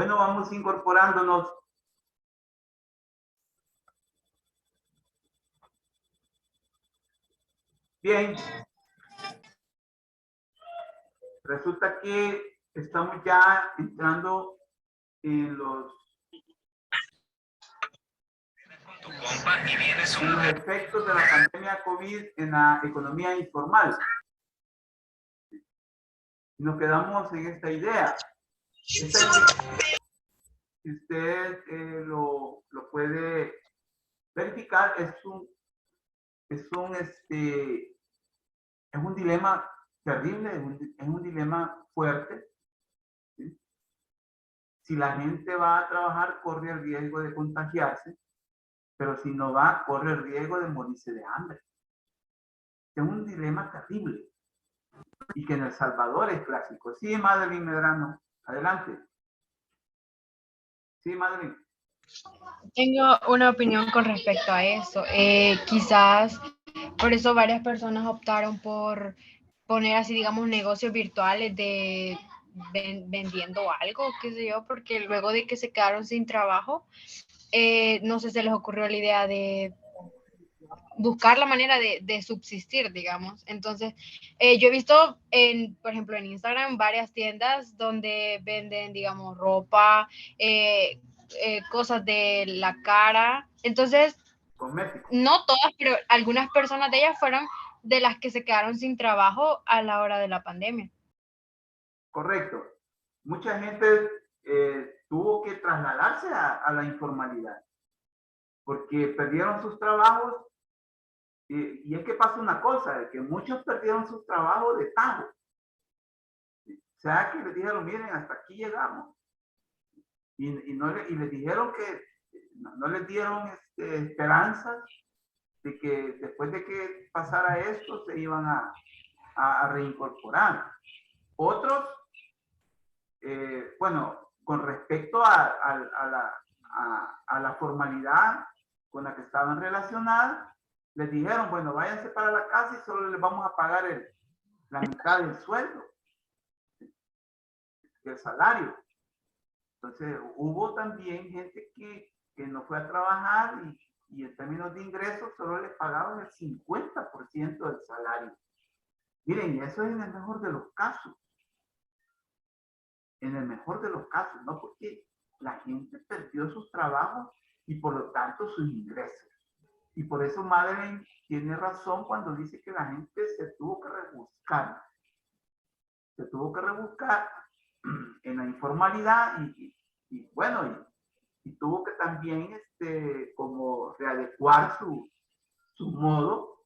Bueno, vamos incorporándonos. Bien. Resulta que estamos ya entrando en los efectos de la pandemia COVID en la economía informal. Nos quedamos en esta idea. Si usted lo puede verificar, es un dilema terrible, es un dilema fuerte. ¿Sí? Si la gente va a trabajar, corre el riesgo de contagiarse, pero si no va, corre el riesgo de morirse de hambre. Es un dilema terrible y que en El Salvador es clásico. Sí, Madeline Medrano, adelante. Sí, Madeline. Tengo una opinión con respecto a eso. Quizás por eso varias personas optaron por poner así, digamos, negocios virtuales de vendiendo algo, qué sé yo, porque luego de que se quedaron sin trabajo, no sé, se les ocurrió la idea de buscar la manera de subsistir, digamos. Entonces, yo he visto, por ejemplo, en Instagram varias tiendas donde venden, digamos, ropa, cosas de la cara. Entonces, no todas, pero algunas personas de ellas fueron de las que se quedaron sin trabajo a la hora de la pandemia. Correcto. Mucha gente tuvo que trasladarse a la informalidad porque perdieron sus trabajos. Y es que pasa una cosa, de que muchos perdieron sus trabajos de tajo. O sea, que les dijeron, miren, hasta aquí llegamos. Y les dijeron que no les dieron esperanzas de que después de que pasara esto se iban a reincorporar. Otros, bueno, con respecto a la formalidad con la que estaban relacionadas, les dijeron, bueno, váyanse para la casa y solo les vamos a pagar la mitad del sueldo, del salario. Entonces, hubo también gente que no fue a trabajar y en términos de ingresos solo les pagaban el 50% del salario. Miren, y eso es en el mejor de los casos. En el mejor de los casos, ¿no? Porque la gente perdió sus trabajos y por lo tanto sus ingresos. Y por eso Madeleine tiene razón cuando dice que la gente se tuvo que rebuscar. Se tuvo que rebuscar en la informalidad y bueno, y tuvo que también como readecuar su modo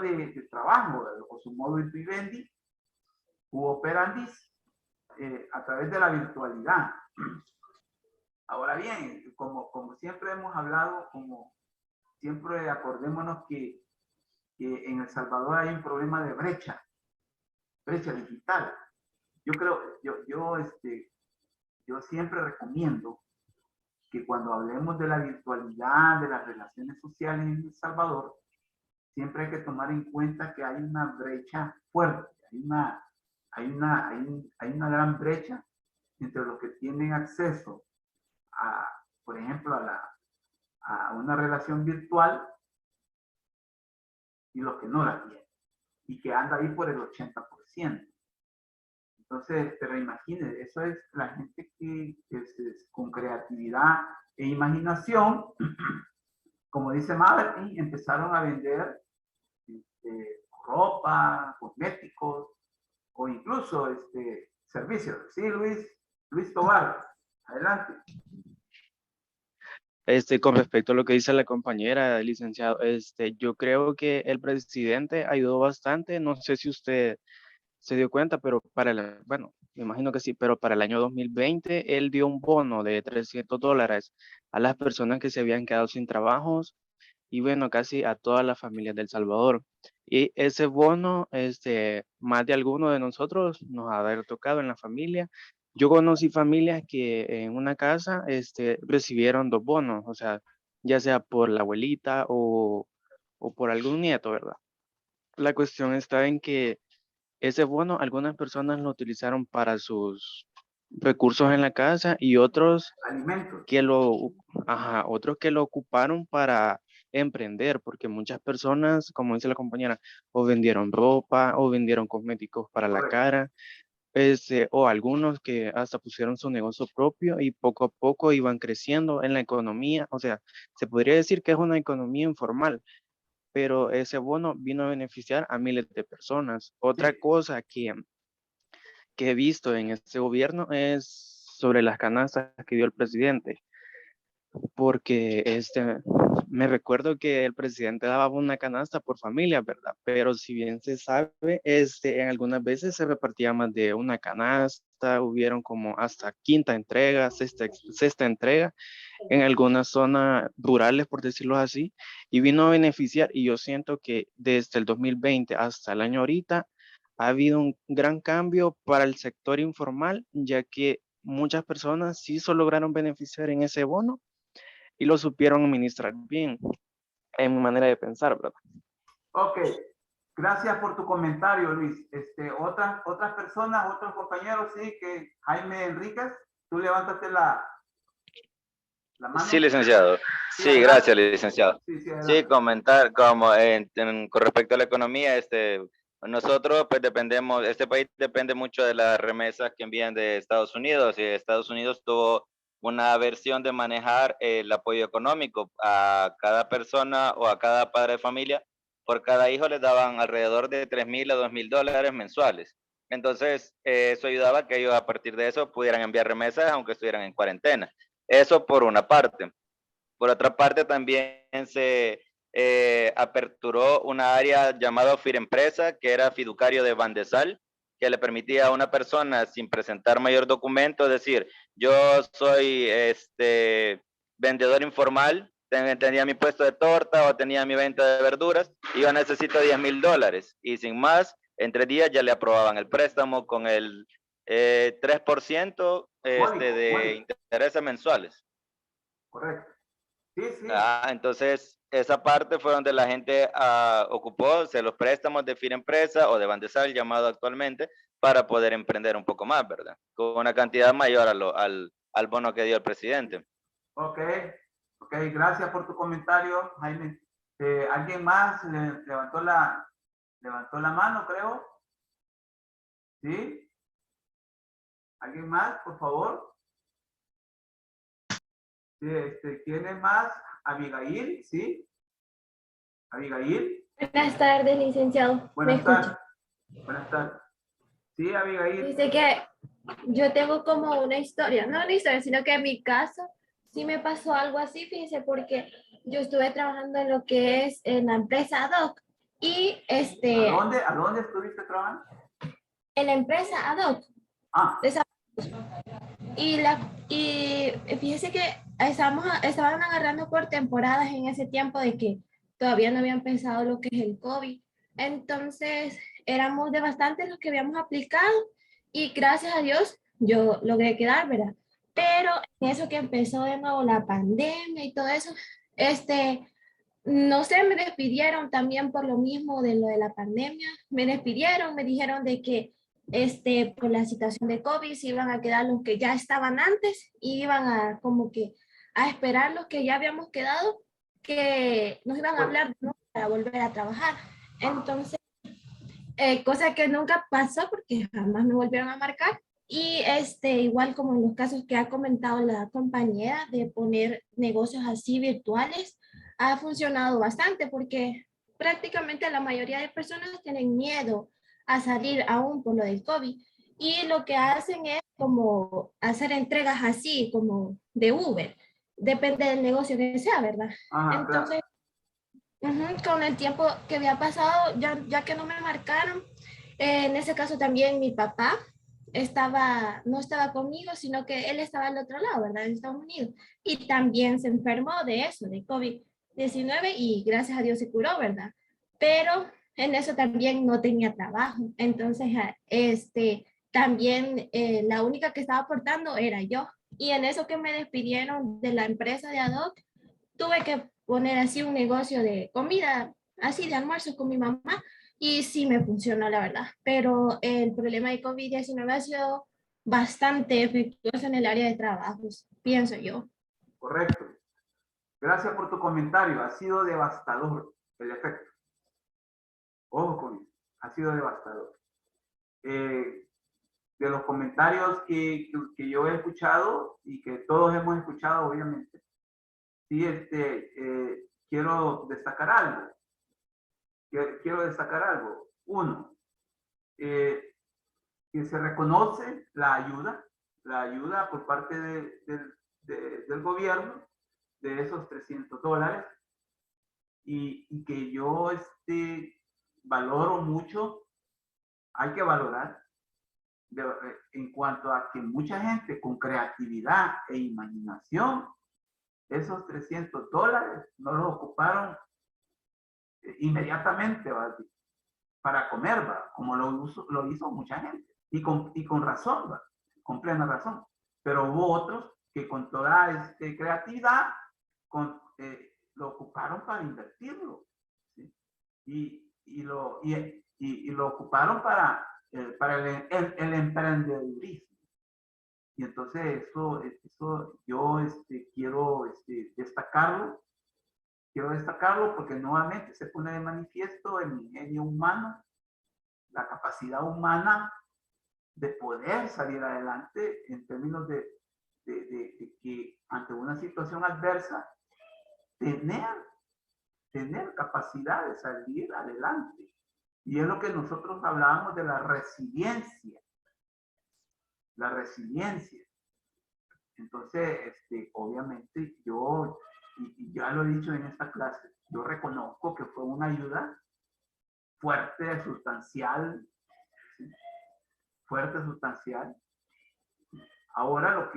de trabajo o su modo de vivendi u operandis a través de la virtualidad. Ahora bien, como siempre hemos hablado, como siempre acordémonos que en El Salvador hay un problema de brecha digital. Yo creo, yo siempre recomiendo que cuando hablemos de la virtualidad, de las relaciones sociales en El Salvador, siempre hay que tomar en cuenta que hay una brecha fuerte, hay una gran brecha entre los que tienen acceso a, por ejemplo, a una relación virtual y los que no la tienen, y que anda ahí por el 80%. Entonces, pero imagínense, eso es la gente que con creatividad e imaginación, como dice Martin, empezaron a vender ropa, cosméticos o incluso servicios. Sí, Luis Tobar, adelante. Con respecto a lo que dice la compañera, licenciado, yo creo que el presidente ayudó bastante. No sé si usted se dio cuenta, pero bueno, me imagino que sí, pero para el año 2020 él dio un bono de $300 a las personas que se habían quedado sin trabajos y bueno, casi a todas las familias del Salvador. Y ese bono, más de alguno de nosotros nos ha haber tocado en la familia. Yo conocí familias que en una casa, recibieron 2 bonos, o sea, ya sea por la abuelita o por algún nieto, ¿verdad? La cuestión está en que ese bono, algunas personas lo utilizaron para sus recursos en la casa y otros alimentos. otros que lo ocuparon para emprender, porque muchas personas, como dice la compañera, o vendieron ropa o vendieron cosméticos para la Correcto. cara, o algunos que hasta pusieron su negocio propio y poco a poco iban creciendo en la economía. O sea, se podría decir que es una economía informal, pero ese bono vino a beneficiar a miles de personas. Otra Sí. cosa que he visto en este gobierno es sobre las canastas que dio el presidente, porque me recuerdo que el presidente daba una canasta por familia, ¿verdad? Pero si bien se sabe, en algunas veces se repartía más de una canasta, hubieron como hasta quinta entrega, sexta entrega, en algunas zonas rurales, por decirlo así, y vino a beneficiar, y yo siento que desde el 2020 hasta el año ahorita, ha habido un gran cambio para el sector informal, ya que muchas personas sí se lograron beneficiar en ese bono y lo supieron administrar bien, en mi manera de pensar, ¿verdad? Ok, gracias por tu comentario, Luis. Otras personas, otros compañeros, sí, que Jaime Enríquez, tú levántate la mano. Sí, licenciado. Sí, Sí, adelante. gracias, licenciado. Sí, sí, Sí, adelante. comentar como con respecto a la economía, nosotros pues dependemos, este país depende mucho de las remesas que envían de Estados Unidos, y Estados Unidos tuvo una versión de manejar el apoyo económico a cada persona o a cada padre de familia. Por cada hijo les daban alrededor de 3,000 a 2,000 dólares mensuales. Entonces, eso ayudaba a que ellos a partir de eso pudieran enviar remesas aunque estuvieran en cuarentena. Eso por una parte. Por otra parte, también se aperturó una área llamada Firempresa, que era fiduciario de Bandesal, que le permitía a una persona sin presentar mayor documento decir, yo soy vendedor informal, tenía mi puesto de torta o tenía mi venta de verduras, y yo necesito 10,000 dólares. Y sin más, en 3 días ya le aprobaban el préstamo con el 3% de intereses mensuales. Correcto. Sí, sí. Entonces, esa parte fue donde la gente ocupó los préstamos de Firempresa o de Bandesal, llamado actualmente, para poder emprender un poco más, ¿verdad? Con una cantidad mayor al bono que dio el presidente. Ok, ok, gracias por tu comentario, Jaime. ¿Alguien más levantó la mano, creo? ¿Sí? ¿Alguien más, por favor? Sí, ¿quién es más? Abigail, ¿sí? Abigail. Buenas tardes, licenciado. Buenas tardes. Buenas tardes. Sí, Abigail. Dice que yo tengo como una historia, no una historia, sino que en mi caso sí me pasó algo así, fíjense, porque yo estuve trabajando en lo que es en la empresa ad hoc y ¿A dónde estuviste trabajando? en la empresa ad hoc. Ah. Y fíjese que estaban agarrando por temporadas en ese tiempo de que todavía no habían pensado lo que es el COVID. Entonces, éramos de bastantes los que habíamos aplicado y gracias a Dios yo logré quedar, ¿verdad? Pero en eso que empezó de nuevo la pandemia y todo eso, no sé, me despidieron también por lo mismo de lo de la pandemia. Me despidieron, me dijeron de que por la situación de COVID se iban a quedar los que ya estaban antes y iban a como que a esperar los que ya habíamos quedado, que nos iban a hablar, ¿no?, para volver a trabajar. Entonces, cosa que nunca pasó porque jamás me volvieron a marcar. Y igual como en los casos que ha comentado la compañera de poner negocios así virtuales, ha funcionado bastante porque prácticamente la mayoría de personas tienen miedo a salir aún por lo del COVID y lo que hacen es como hacer entregas así como de Uber, depende del negocio que sea, ¿verdad? Ajá, entonces, claro. Con el tiempo que había pasado, ya que no me marcaron, en ese caso también mi papá no estaba conmigo, sino que él estaba al otro lado, ¿verdad? En Estados Unidos. Y también se enfermó de eso, de COVID-19, y gracias a Dios se curó, ¿verdad? Pero en eso también no tenía trabajo. Entonces, también la única que estaba aportando era yo. Y en eso que me despidieron de la empresa de ad hoc, tuve que poner así un negocio de comida, así de almuerzo con mi mamá, y sí me funcionó, la verdad. Pero el problema de COVID-19 ha sido bastante efectuoso en el área de trabajos, pienso yo. Correcto. Gracias por tu comentario. Ha sido devastador el efecto. Ojo con eso. Ha sido devastador. De los comentarios que yo he escuchado y que todos hemos escuchado, obviamente, sí, quiero destacar algo. Quiero destacar algo. Uno, que se reconoce la ayuda por parte del gobierno de esos $300 y que yo valoro mucho, hay que valorar en cuanto a que mucha gente con creatividad e imaginación, esos $300 no los ocuparon inmediatamente, ¿va? Para comer, ¿va? Como lo hizo mucha gente y con razón, ¿va? Con plena razón, pero hubo otros que con toda creatividad lo ocuparon para invertirlo, ¿sí? y lo ocuparon para el emprendedurismo. Y entonces eso yo quiero destacarlo porque nuevamente se pone de manifiesto el ingenio humano, la capacidad humana de poder salir adelante en términos de que ante una situación adversa, tener capacidad de salir adelante. Y es lo que nosotros hablábamos de la resiliencia. La resiliencia. Entonces, obviamente yo, y ya lo he dicho en esta clase, yo reconozco que fue una ayuda fuerte, sustancial, ¿sí? Fuerte, sustancial. Ahora lo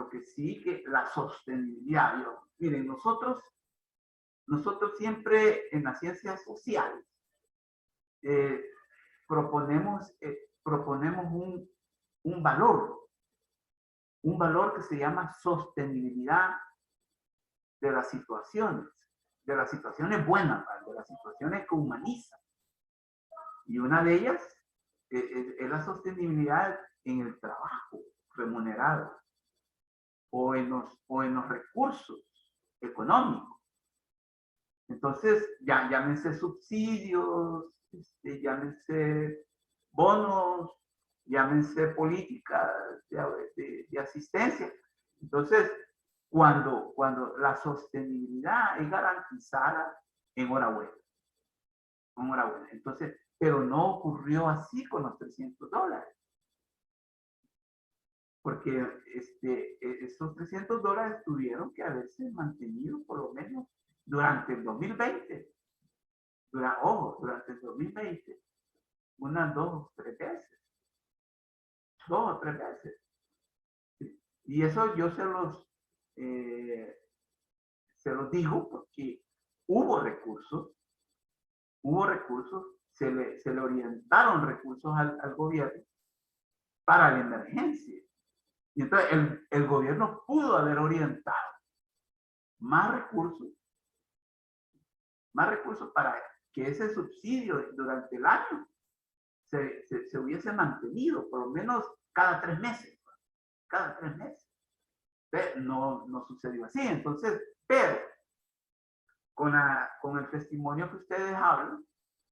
que sí, que la sostenibilidad. Miren, nosotros siempre en las ciencias sociales proponemos un valor que se llama sostenibilidad de las situaciones buenas, de las situaciones que humanizan. Y una de ellas es la sostenibilidad en el trabajo remunerado o en los recursos económicos. Entonces, llámense subsidios, llámense bonos, llámense políticas de asistencia. Entonces, cuando la sostenibilidad es garantizada, enhorabuena. Entonces, pero no ocurrió así con los $300. Porque esos $300 tuvieron que haberse mantenido por lo menos durante el 2020. Durante el 2020. Unas 2 o 3 veces. 2 o 3 veces. Y eso yo se los digo porque hubo recursos, se le orientaron recursos al gobierno para la emergencia. Y entonces el gobierno pudo haber orientado más recursos para que ese subsidio durante el año se hubiese mantenido, por lo menos cada 3 meses. Cada 3 meses. No sucedió así. Entonces, pero con el testimonio que ustedes hablan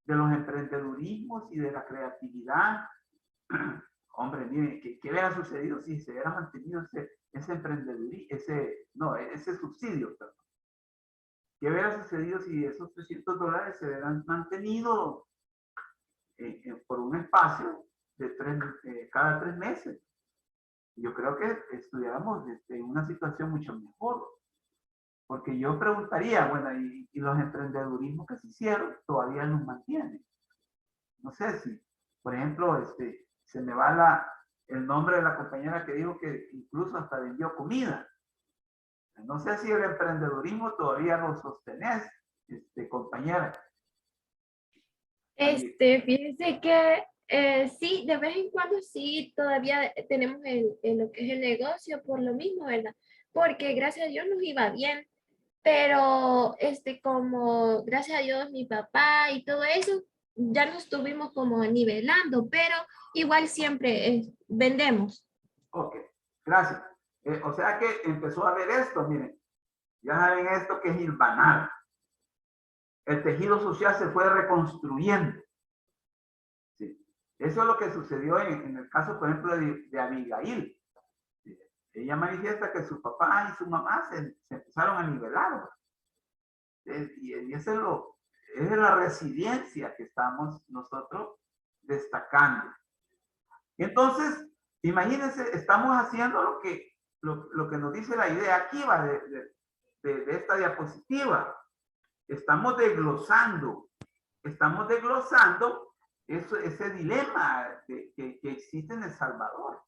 de los emprendedurismos y de la creatividad, hombre, miren, ¿qué hubiera sucedido si se hubiera mantenido ese emprendedurismo, ese subsidio, perdón? ¿Qué hubiera sucedido si esos $300 se hubieran mantenido por un espacio de cada 3 meses? Yo creo que estuviéramos en una situación mucho mejor. Porque yo preguntaría, bueno, ¿y los emprendedurismos que se hicieron todavía los mantienen? No sé si, por ejemplo, se me va el nombre de la compañera que dijo que incluso hasta vendió comida. No sé si el emprendedurismo todavía lo sostenés, compañera. Fíjense que sí, de vez en cuando sí, todavía tenemos lo que es el negocio por lo mismo, ¿verdad? Porque gracias a Dios nos iba bien, pero como gracias a Dios mi papá y todo eso, ya nos estuvimos como nivelando, pero igual siempre vendemos. Ok, gracias. O sea que empezó a ver esto, miren, ya saben esto que es hilvanar. El tejido social se fue reconstruyendo. ¿Sí? Eso es lo que sucedió en el caso, por ejemplo, de Abigail. ¿Sí? Ella manifiesta que su papá y su mamá se empezaron a nivelar. Y eso es la resiliencia que estamos nosotros destacando. Entonces, imagínense, estamos haciendo lo que nos dice la idea aquí va de esta diapositiva. Estamos desglosando ese dilema que existe en El Salvador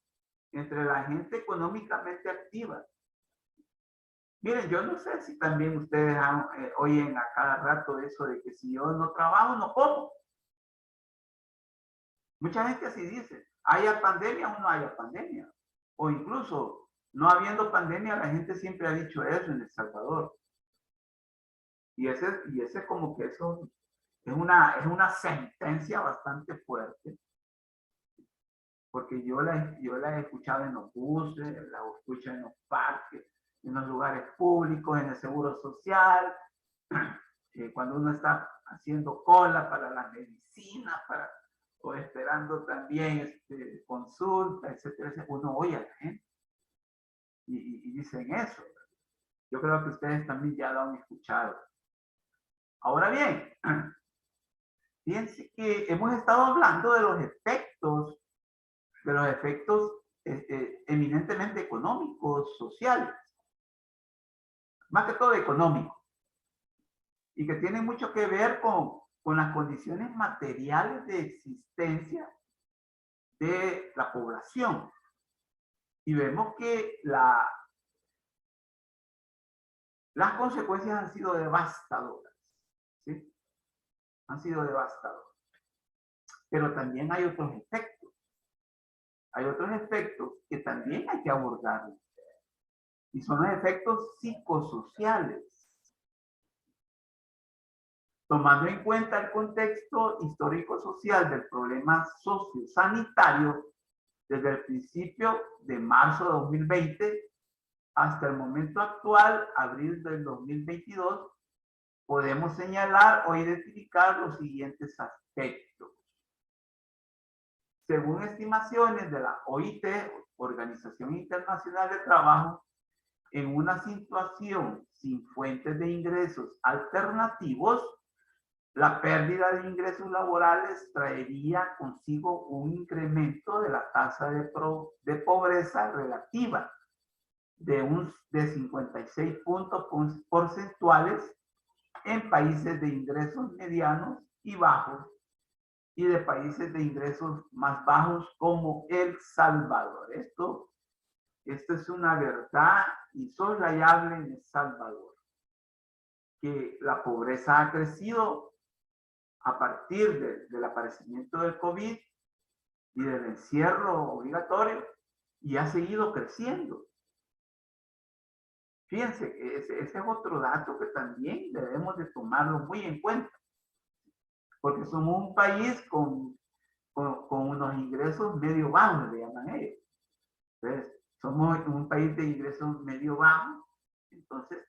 entre la gente económicamente activa. Miren, yo no sé si también ustedes oyen a cada rato eso de que si yo no trabajo, no como. Mucha gente así dice, haya pandemia o no haya pandemia. O incluso, no habiendo pandemia, la gente siempre ha dicho eso en El Salvador. Y ese como que eso es una sentencia bastante fuerte. Porque yo la he escuchado en los buses, la escucho en los parques, en los lugares públicos, en el seguro social, cuando uno está haciendo cola para las medicinas, o esperando también consulta, etcétera, uno oye a la gente y dicen eso. Yo creo que ustedes también ya lo han escuchado. Ahora bien, fíjense que hemos estado hablando de los efectos eminentemente económicos, sociales, más que todo económicos, y que tienen mucho que ver con las condiciones materiales de existencia de la población. Y vemos que las consecuencias han sido devastadoras, ¿sí? Han sido devastadoras. Pero también hay otros efectos. Hay otros efectos que también hay que abordarlos. Y son los efectos psicosociales. Tomando en cuenta el contexto histórico-social del problema sociosanitario, desde el principio de marzo de 2020 hasta el momento actual, abril del 2022, podemos señalar o identificar los siguientes aspectos. Según estimaciones de la OIT, Organización Internacional de Trabajo, en una situación sin fuentes de ingresos alternativos, la pérdida de ingresos laborales traería consigo un incremento de la tasa de pobreza relativa de 56 puntos porcentuales en países de ingresos medianos y bajos y de países de ingresos más bajos como El Salvador. Esto es una verdad insoslayable en El Salvador, que la pobreza ha crecido a partir del aparecimiento del COVID y del encierro obligatorio, y ha seguido creciendo. Fíjense, ese es otro dato que también debemos de tomarlo muy en cuenta, porque somos un país con unos ingresos medio bajos, le llaman ellos. Entonces, somos un país de ingresos medio bajos, entonces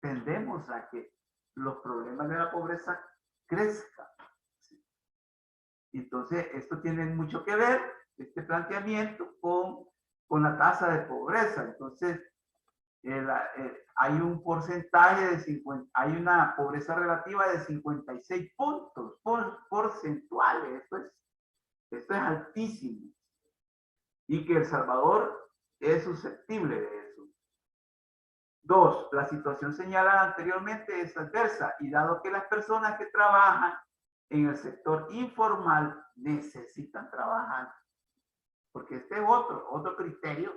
tendemos a que los problemas de la pobreza crezcan. Entonces, esto tiene mucho que ver, este planteamiento, con la tasa de pobreza. Entonces, hay un porcentaje hay una pobreza relativa de 56 puntos porcentuales. Esto es altísimo. Y que El Salvador es susceptible de eso. 2, la situación señalada anteriormente es adversa, y dado que las personas que trabajan en el sector informal necesitan trabajar, porque este es otro criterio,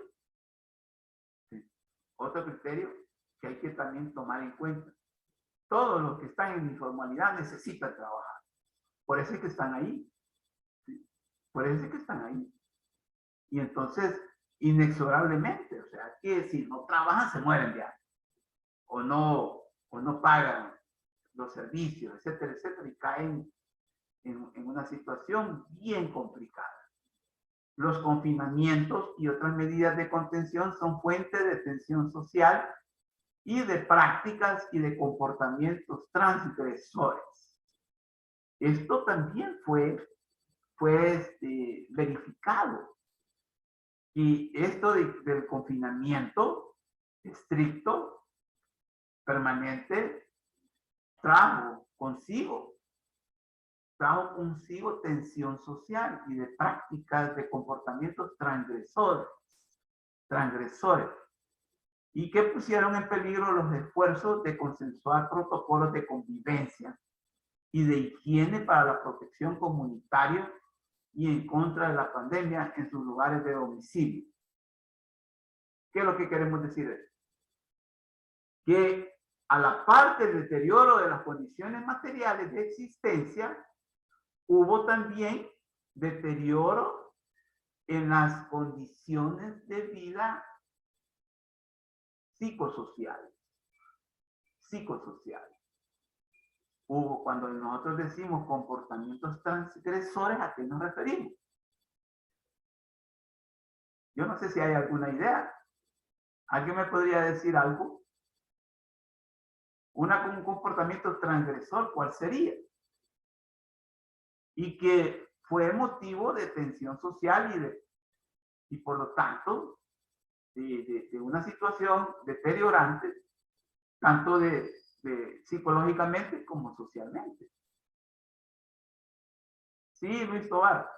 ¿sí? Otro criterio que hay que también tomar en cuenta. Todos los que están en informalidad necesitan trabajar. Por eso es que están ahí. ¿Sí? Por eso es que están ahí. Y entonces, inexorablemente, o sea, que si no trabajan se mueren ya. O no pagan los servicios, etcétera, etcétera, y caen en una situación bien complicada. Los confinamientos y otras medidas de contención son fuente de tensión social y de prácticas y de comportamientos transgresores. Esto también fue verificado. Y esto del confinamiento estricto, permanente, trajo consigo tensión social y de prácticas de comportamientos transgresores, y que pusieron en peligro los esfuerzos de consensuar protocolos de convivencia y de higiene para la protección comunitaria y en contra de la pandemia en sus lugares de domicilio. ¿Qué es lo que queremos decir? Que a la par del deterioro de las condiciones materiales de existencia, hubo también deterioro en las condiciones de vida psicosociales. Hubo, cuando nosotros decimos comportamientos transgresores, ¿a qué nos referimos? Yo no sé si hay alguna idea. ¿Alguien me podría decir algo? Un comportamiento transgresor, ¿cuál sería? Y que fue motivo de tensión social y por lo tanto de una situación deteriorante, tanto psicológicamente como socialmente. Sí, Luis Tobar.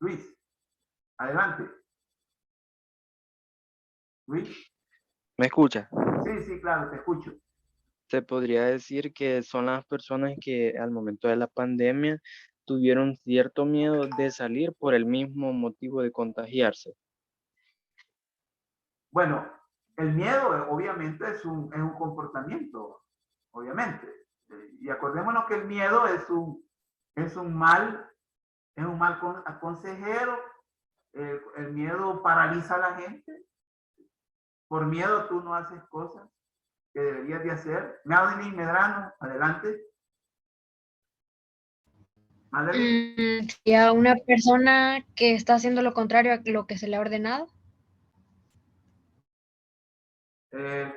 Luis, adelante. Luis. ¿Me escucha? Sí, claro, te escucho. Se podría decir que son las personas que al momento de la pandemia tuvieron cierto miedo de salir por el mismo motivo de contagiarse. Bueno, el miedo obviamente es un comportamiento, obviamente. Y acordémonos que el miedo es un mal consejero. El miedo paraliza a la gente. Por miedo tú no haces cosas que deberías de hacer. Madeline Medrano, adelante. Madeline. ¿Y a una persona que está haciendo lo contrario a lo que se le ha ordenado?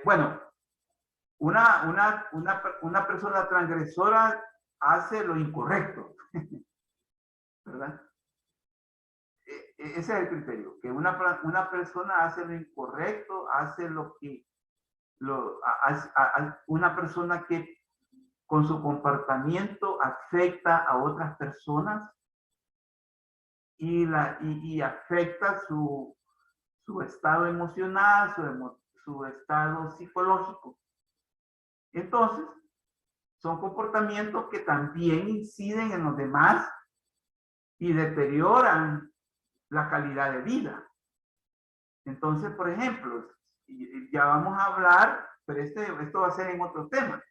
Bueno, una persona transgresora hace lo incorrecto, ¿verdad? Ese es el criterio, que una persona hace lo incorrecto, hace lo que una persona que con su comportamiento afecta a otras personas y afecta su estado emocional, su estado psicológico. Entonces, son comportamientos que también inciden en los demás y deterioran la calidad de vida. Entonces, por ejemplo, ya vamos a hablar, pero esto va a ser en otro tema,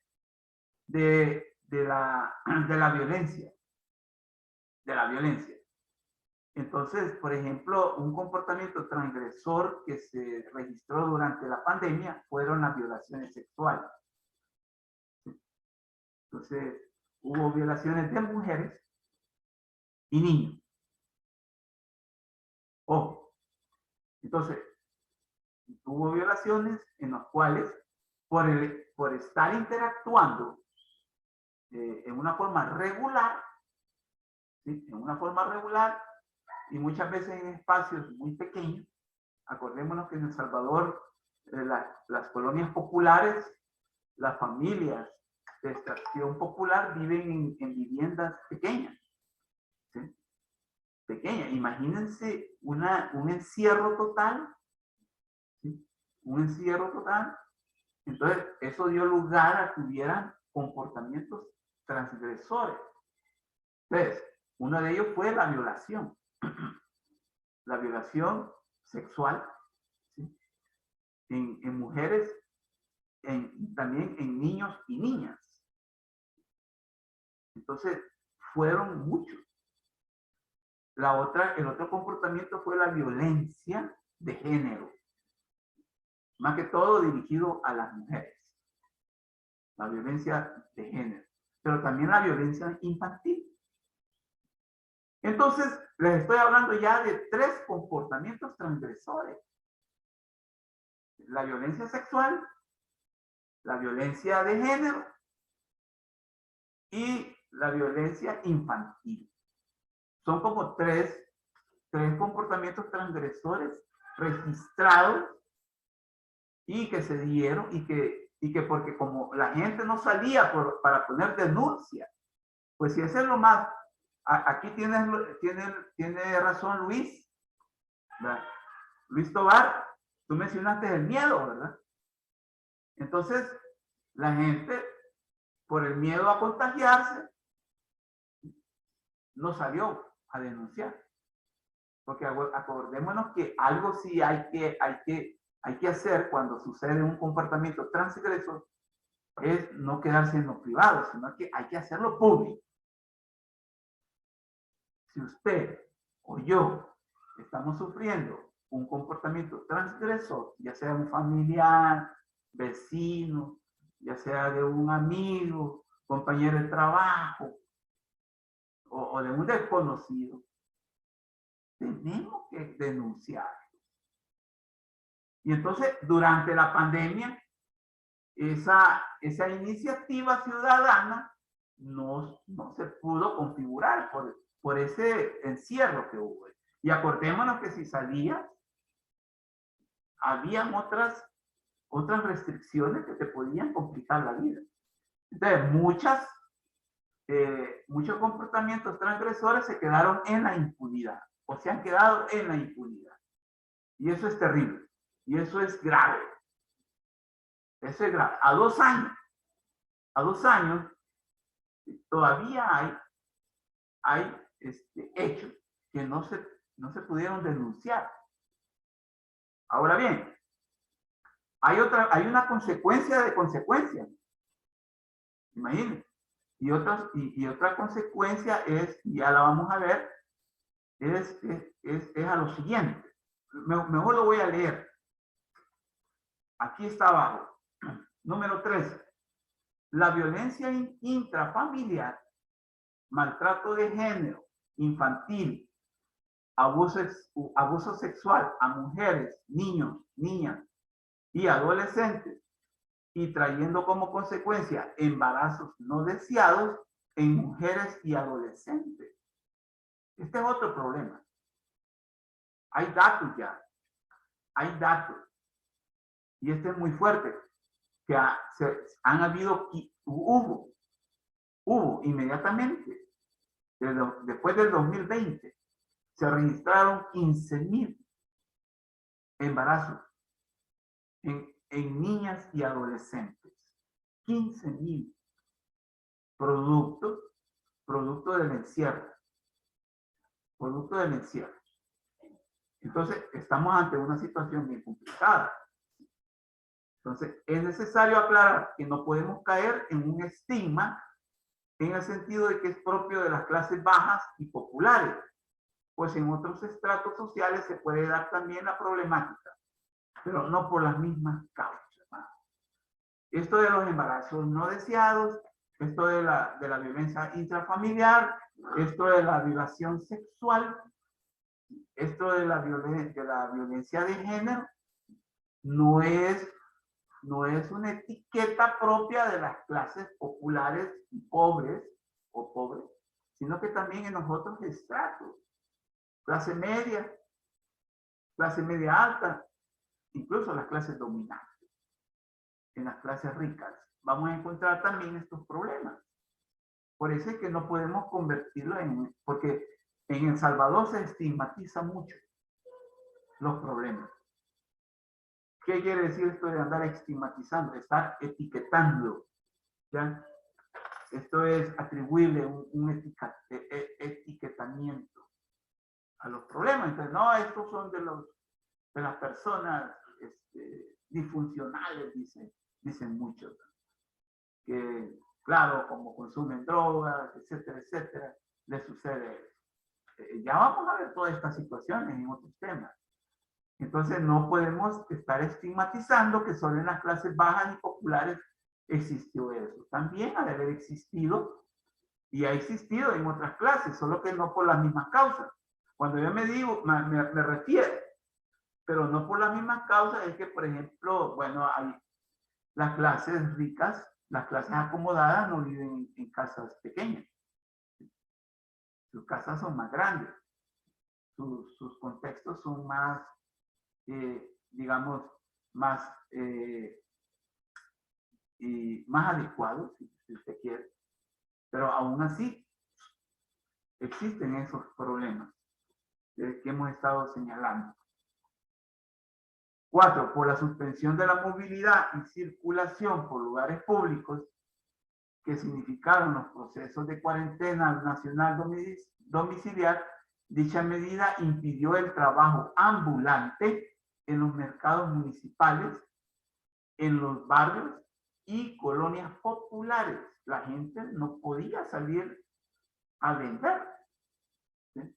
de la violencia. Entonces, por ejemplo, un comportamiento transgresor que se registró durante la pandemia fueron las violaciones sexuales. Entonces, hubo violaciones de mujeres y niños. Ojo. Entonces, hubo violaciones en las cuales, por estar interactuando en una forma regular, ¿sí? En una forma regular y muchas veces en espacios muy pequeños. Acordémonos que en El Salvador las colonias populares, las familias de extracción popular viven en viviendas pequeñas, ¿sí? Pequeñas. Imagínense un encierro total, ¿sí? Un encierro total. Entonces, eso dio lugar a que hubieran comportamientos transgresores. Entonces, uno de ellos fue la violación. La violación sexual, ¿sí? En mujeres, también en niños y niñas. Entonces, fueron muchos. El otro comportamiento fue la violencia de género. Más que todo dirigido a las mujeres. La violencia de género. Pero también la violencia infantil. Entonces, les estoy hablando ya de 3 comportamientos transgresores. La violencia sexual, la violencia de género y la violencia infantil. Son como tres comportamientos transgresores registrados y que se dieron y que porque como la gente no salía para poner denuncia, pues si ese es lo más, aquí tiene razón Luis, ¿verdad? Luis Tobar, tú mencionaste el miedo, ¿verdad? Entonces, la gente, por el miedo a contagiarse, no salió a denunciar. Porque acordémonos que algo sí hay que hacer cuando sucede un comportamiento transgresor, es no quedarse en lo privado, sino que hay que hacerlo público. Si usted o yo estamos sufriendo un comportamiento transgresor, ya sea un familiar, vecino, ya sea de un amigo, compañero de trabajo o de un desconocido, tenemos que denunciar. Y entonces, durante la pandemia, esa iniciativa ciudadana no se pudo configurar por ese encierro que hubo. Y acordémonos que si salía, habían otras restricciones que te podían complicar la vida. Entonces, muchos comportamientos transgresores se quedaron en la impunidad o se han quedado en la impunidad. Y eso es terrible. Y eso es grave. Eso es grave. A 2 años, todavía hay hechos que no se pudieron denunciar. Ahora bien, hay una consecuencia de consecuencias. Imagínense. Y otra consecuencia es, ya la vamos a ver, es a lo siguiente. Mejor lo voy a leer. Aquí está abajo. Número 3. La violencia intrafamiliar, maltrato de género, infantil, abuso sexual a mujeres, niños, niñas y adolescentes, y trayendo como consecuencia embarazos no deseados en mujeres y adolescentes. Este es otro problema. Hay datos ya. Hay datos. Y este es muy fuerte. Que hubo inmediatamente, después del 2020, se registraron 15,000 embarazos en niñas y adolescentes. 15,000 producto del encierro. Producto del encierro. Entonces, estamos ante una situación bien complicada. Entonces, es necesario aclarar que no podemos caer en un estigma en el sentido de que es propio de las clases bajas y populares, pues en otros estratos sociales se puede dar también la problemática, pero no por las mismas causas. Esto de los embarazos no deseados, esto de la violencia intrafamiliar, esto de la violación sexual, esto de la violencia de género, no es una etiqueta propia de las clases populares y pobres, sino que también en los otros estratos, clase media alta, incluso las clases dominantes. En las clases ricas vamos a encontrar también estos problemas. Por eso es que no podemos convertirlo porque en El Salvador se estigmatiza mucho los problemas. ¿Qué quiere decir esto de andar estigmatizando? Estar etiquetando, ¿ya? Esto es atribuirle un etiquetamiento a los problemas. Entonces, no, estos son de las personas disfuncionales, dicen muchos, que claro, como consumen drogas, etcétera, les sucede eso. Ya vamos a ver todas estas situaciones en otros temas. Entonces no podemos estar estigmatizando que solo en las clases bajas y populares existió eso. También ha de haber existido y ha existido en otras clases, solo que no por las mismas causas. Cuando yo me refiero, pero no por las mismas causas, es que, por ejemplo, bueno, hay las clases ricas, las clases acomodadas no viven en casas pequeñas. Sus casas son más grandes. Sus contextos son más, digamos, más, y más adecuados, si usted quiere. Pero aún así, existen esos problemas que hemos estado señalando. 4. Por la suspensión de la movilidad y circulación por lugares públicos que significaron los procesos de cuarentena nacional domiciliar, dicha medida impidió el trabajo ambulante en los mercados municipales, en los barrios y colonias populares. La gente no podía salir a vender, ¿sí?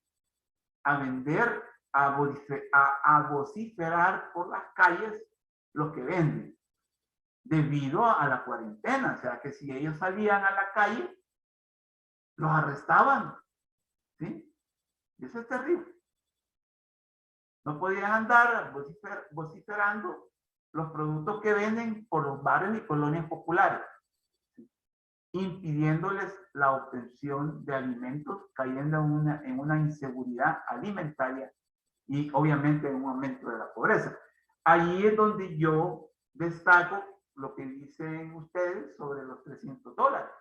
A vociferar por las calles lo que venden, debido a la cuarentena. O sea, que si ellos salían a la calle, los arrestaban, ¿sí? Eso es terrible. No podían andar vociferando los productos que venden por los barrios y colonias populares, ¿sí? Impidiéndoles la obtención de alimentos, cayendo en una inseguridad alimentaria y obviamente en un aumento de la pobreza. Ahí es donde yo destaco lo que dicen ustedes sobre los $300,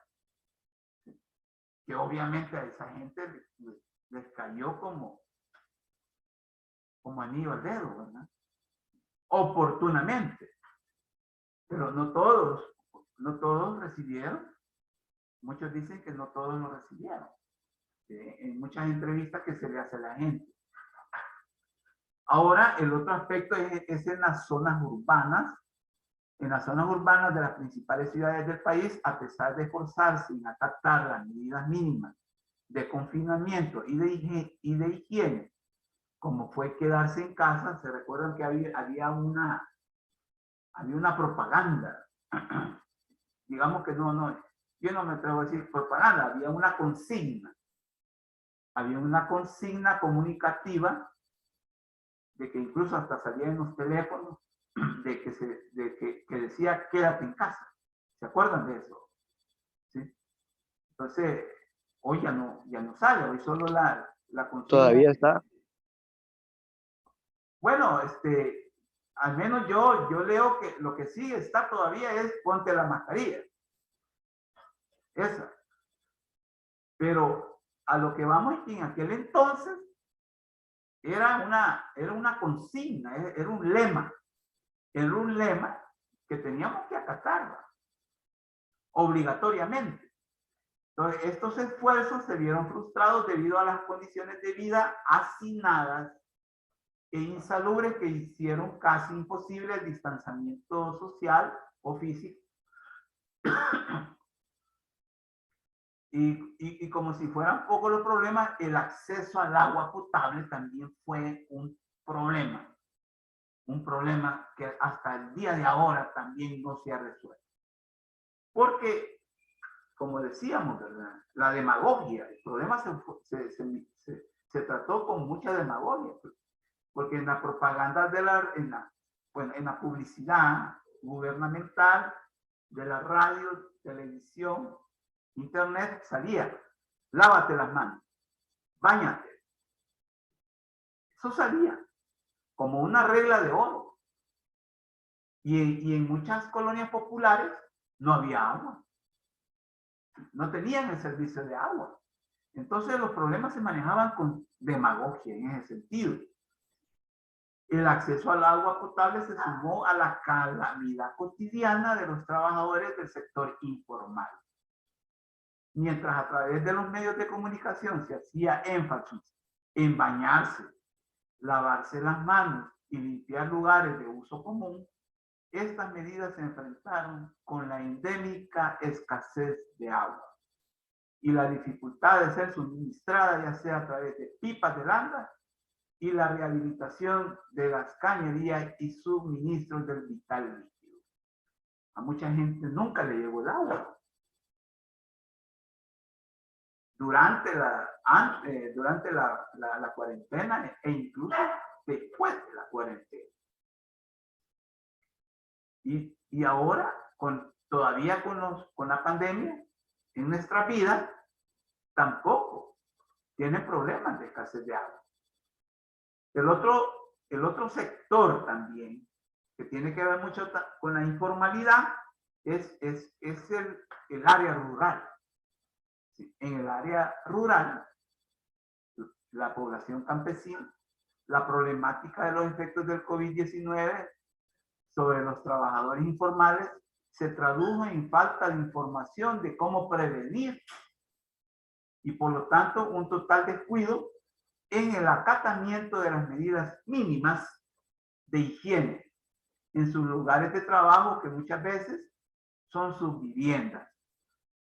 ¿sí? Que obviamente a esa gente les cayó como anillo al dedo, ¿verdad? Oportunamente. Pero no todos recibieron. Muchos dicen que no todos lo recibieron. En muchas entrevistas que se le hace a la gente. Ahora, el otro aspecto es en las zonas urbanas. En las zonas urbanas de las principales ciudades del país, a pesar de esforzarse en acatar las medidas mínimas de confinamiento y de higiene, como fue quedarse en casa, se recuerdan que había una propaganda. Digamos que yo no me atrevo a decir propaganda, había una consigna. Había una consigna comunicativa de que incluso hasta salía en los teléfonos que decía quédate en casa. ¿Se acuerdan de eso? ¿Sí? Entonces, hoy ya no sale, hoy solo la consigna. Todavía está. Bueno, al menos yo leo que lo que sí está todavía es ponte la mascarilla. Esa. Pero a lo que vamos es que en aquel entonces era una consigna, era un lema. Era un lema que teníamos que acatar obligatoriamente. Entonces, estos esfuerzos se vieron frustrados debido a las condiciones de vida hacinadas e insalubres que hicieron casi imposible el distanciamiento social o físico. Y como si fueran pocos los problemas, el acceso al agua potable también fue un problema. Un problema que hasta el día de ahora también no se ha resuelto. Porque, como decíamos, ¿verdad? La demagogia, el problema se trató con mucha demagogia. Porque en la propaganda en la publicidad gubernamental, de la radio, televisión, internet, salía, lávate las manos, báñate. Eso salía como una regla de oro. Y en muchas colonias populares no había agua. No tenían el servicio de agua. Entonces los problemas se manejaban con demagogia en ese sentido. El acceso al agua potable se sumó a la calamidad cotidiana de los trabajadores del sector informal. Mientras a través de los medios de comunicación se hacía énfasis en bañarse, lavarse las manos y limpiar lugares de uso común, estas medidas se enfrentaron con la endémica escasez de agua y la dificultad de ser suministrada ya sea a través de pipas de landa y la rehabilitación de las cañerías y suministros del vital líquido. A mucha gente nunca le llegó el agua. durante durante la cuarentena e incluso después de la cuarentena. Y ahora, todavía con la pandemia en nuestra vida, tampoco tiene problemas de escasez de agua. El otro sector también, que tiene que ver mucho con la informalidad, es el área rural. Sí, en el área rural, la población campesina, la problemática de los efectos del COVID-19 sobre los trabajadores informales se tradujo en falta de información de cómo prevenir y por lo tanto un total descuido en el acatamiento de las medidas mínimas de higiene en sus lugares de trabajo, que muchas veces son sus viviendas.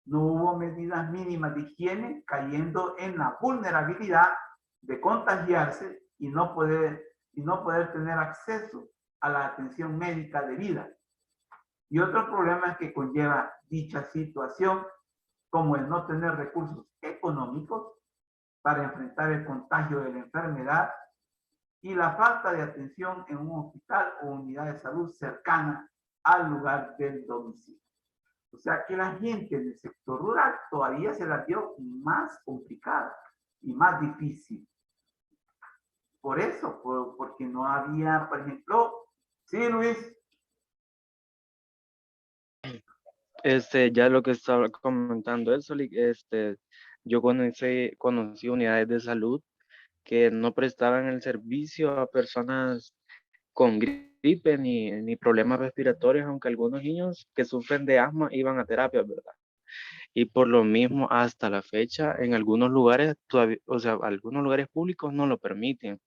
No hubo medidas mínimas de higiene, cayendo en la vulnerabilidad de contagiarse y no poder tener acceso a la atención médica debida. Y otros problemas que conlleva dicha situación, como el no tener recursos económicos para enfrentar el contagio de la enfermedad y la falta de atención en un hospital o unidad de salud cercana al lugar del domicilio. O sea que la gente del sector rural todavía se la vio más complicada y más difícil. Por eso, porque no había, por ejemplo, sí, Luis. Ya lo que estaba comentando eso, yo conocí unidades de salud que no prestaban el servicio a personas con gripe ni problemas respiratorios, aunque algunos niños que sufren de asma iban a terapia, ¿verdad? Y por lo mismo, hasta la fecha, en algunos lugares, todavía, o sea, algunos lugares públicos no lo permiten.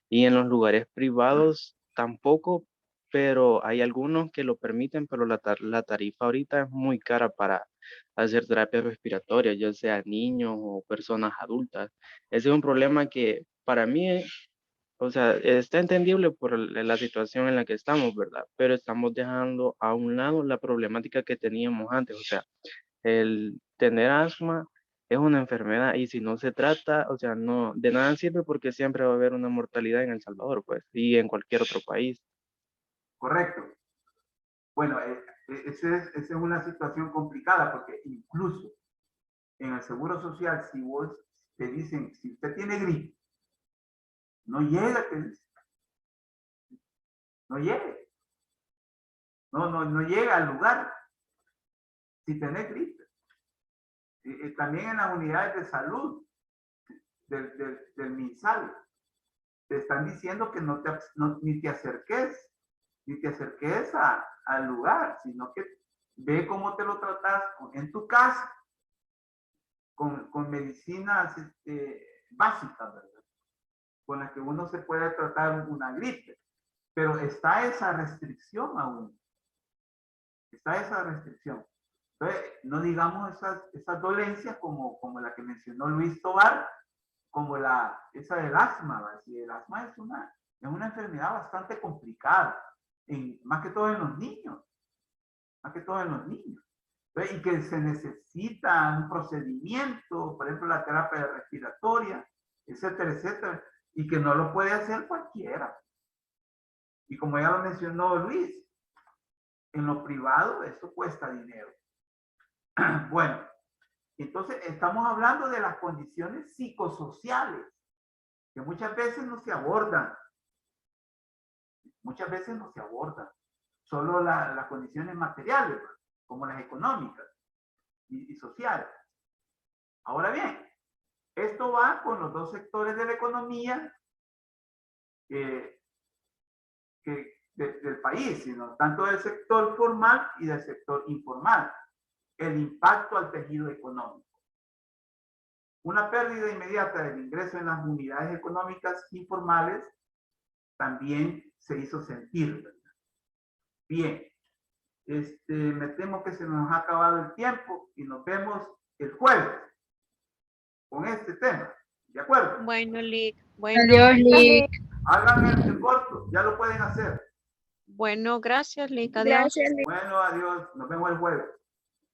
Y en los lugares privados tampoco, pero hay algunos que lo permiten, pero la tarifa ahorita es muy cara para hacer terapia respiratoria, ya sea niños o personas adultas. Ese es un problema que para mí, o sea, está entendible por la situación en la que estamos, ¿verdad? Pero estamos dejando a un lado la problemática que teníamos antes. O sea, el tener asma es una enfermedad y si no se trata, o sea, no, de nada sirve porque siempre va a haber una mortalidad en El Salvador, pues, y en cualquier otro país. Correcto. Bueno, esa es una situación complicada porque incluso en el Seguro Social, si vos te dicen, si usted tiene gripe, no llega, te dice. No llegue. No llega al lugar si tenés gripe. También en las unidades de salud del MinSal te están diciendo que ni te acerques al lugar, sino que ve cómo te lo tratas en tu casa con medicinas básicas, ¿verdad? Con las que uno se puede tratar una gripe. Pero está esa restricción aún. Está esa restricción. Entonces, no digamos esas dolencias como la que mencionó Luis Tobar, como esa del asma. ¿Sí? El asma es una enfermedad bastante complicada, más que todo en los niños. Más que todo en los niños. Entonces, y que se necesita un procedimiento, por ejemplo, la terapia respiratoria, etcétera, etcétera, y que no lo puede hacer cualquiera. Y como ya lo mencionó Luis, en lo privado esto cuesta dinero. Bueno, entonces estamos hablando de las condiciones psicosociales que muchas veces no se abordan. Muchas veces no se abordan. Solo las condiciones materiales, como las económicas y sociales. Ahora bien, esto va con los dos sectores de la economía del país, sino tanto del sector formal y del sector informal. El impacto al tejido económico. Una pérdida inmediata del ingreso en las unidades económicas informales también se hizo sentir, ¿verdad? Bien, me temo que se nos ha acabado el tiempo y nos vemos el jueves con este tema. ¿De acuerdo? Bueno, Lick. Bueno, Adiós, Lick. Hagan el corto, ya lo pueden hacer. Bueno, gracias, Lick. Adiós. Gracias. Bueno, adiós. Nos vemos el jueves.